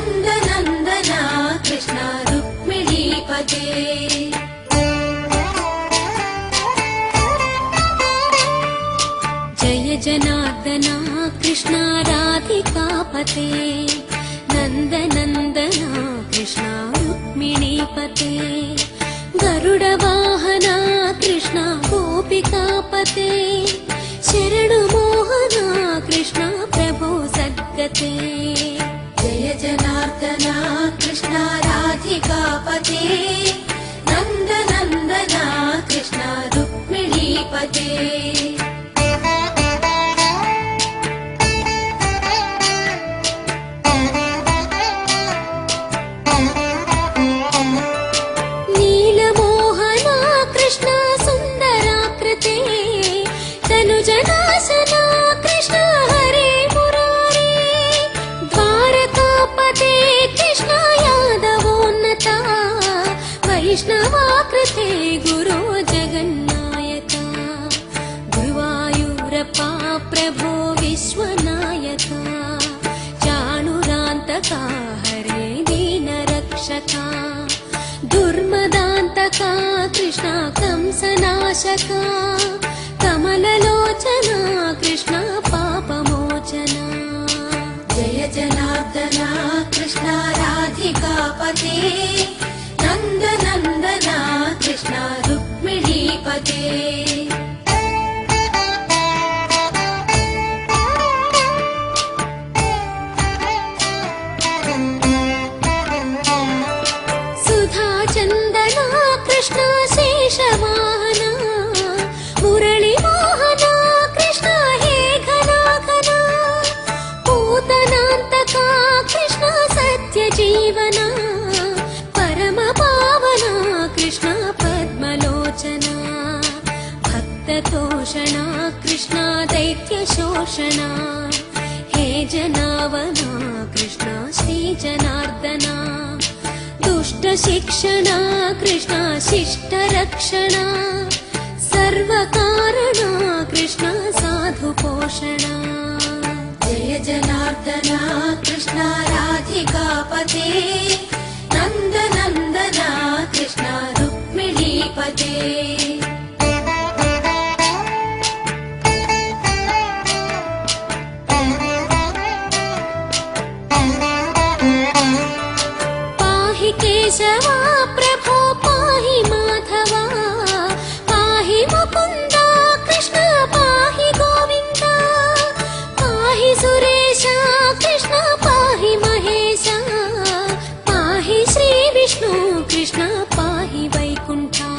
नन्दनन्दना कृष्ण रुक्मिणीपते जय जनार्दना कृष्ण राधिकापते नन्दनन्दना कृष्ण रुक्मिणीपते गरुडवाहना कृष्ण गोपिकापते शरणुमोहना कृष्ण प्रभो सद्गते जय जनार्दना कृष्ण राधिकापते नन्दनन्दना कृष्ण रुक्मिणीपते जनासना कृष्ण हरे मुरारे द्वारकापते कृष्ण यादवोन्नता वैष्णवाकृते गुरो जगन्नायका गुरुवायूरप्पा प्रभो विश्वनायका चाणुरान्तका हरे दीनरक्षका दुर्मदान्तका कृष्ण कंसनाशका कमललोचना कृष्ण पापमोचना जय जनार्दना कृष्ण राधिकापते नन्दनन्दना कृष्ण रुक्मिणीपते सुधा चन्दना कृष्ण शेषवाहना मुरली मोहना कृष्ण हे घना घना पूतनान्तका कृष्ण सत्य जीवना परम पावना कृष्ण पद्मलोचना भक्ततोषणा कृष्ण दैत्य शोषणा हे जनावना कृष्ण श्री जनार्दना दुष्ट शिक्षणा कृष्ण शिष्ट रक्षणा सर्वकारणा कृष्ण साधु पोषणा जय जनार्दना कृष्ण राधिकापते नन्दनन्दना कृष्ण रुक्मिणीपते पाहि केशवा प्रभो पाहि माधवा पाहि मुकुन्दा कृष्ण पाहि गोविन्दा पाहि सुरेशा कृष्ण पाहि महेशा पाहि श्रीविष्णु कृष्ण पाहि वैकुण्ठा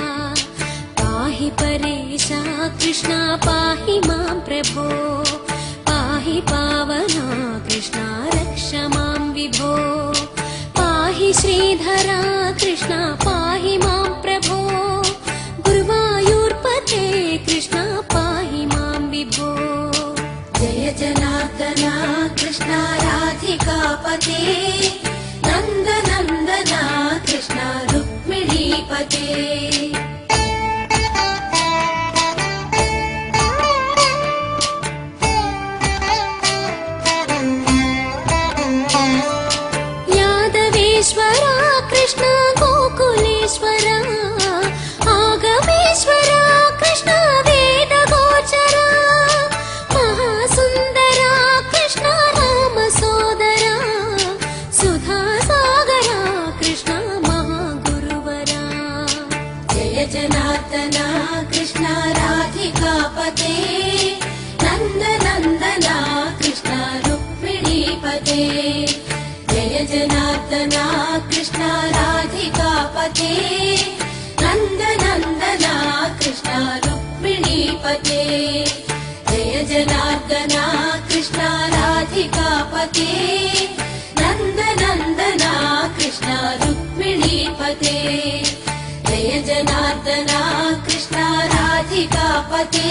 पाहि परेशा कृष्ण पाहि मां प्रभो पाहि पावना कृष्ण रक्ष मां विभो पाहि श्रीधरा कृष्ण पाहि मां प्रभो गुरुवायूर्पते कृष्ण पाहि मां विभो जय जनार्दना कृष्ण राधिकापते नन्दनन्दना कृष्ण रुक्मिणीपते यादवेश्वरा कृष्ण गोकुलेश्वरा आगमेश्वरा कृष्ण वेदगोचरा महासुन्दरा कृष्ण रामसोदरा सुधासागरा कृष्ण महागुरुवरा जय जनार्दना कृष्ण राधिकापते नन्दनन्दना कृष्ण रुक्मिणीपते जय जनार्दना कृष्ण राधिकापते नन्दनन्दना कृष्ण रुक्मिणीपते जय जनार्दना कृष्ण राधिकापते नन्दनन्दना कृष्ण रुक्मिणीपते जय जनार्दना कृष्ण राधिकापते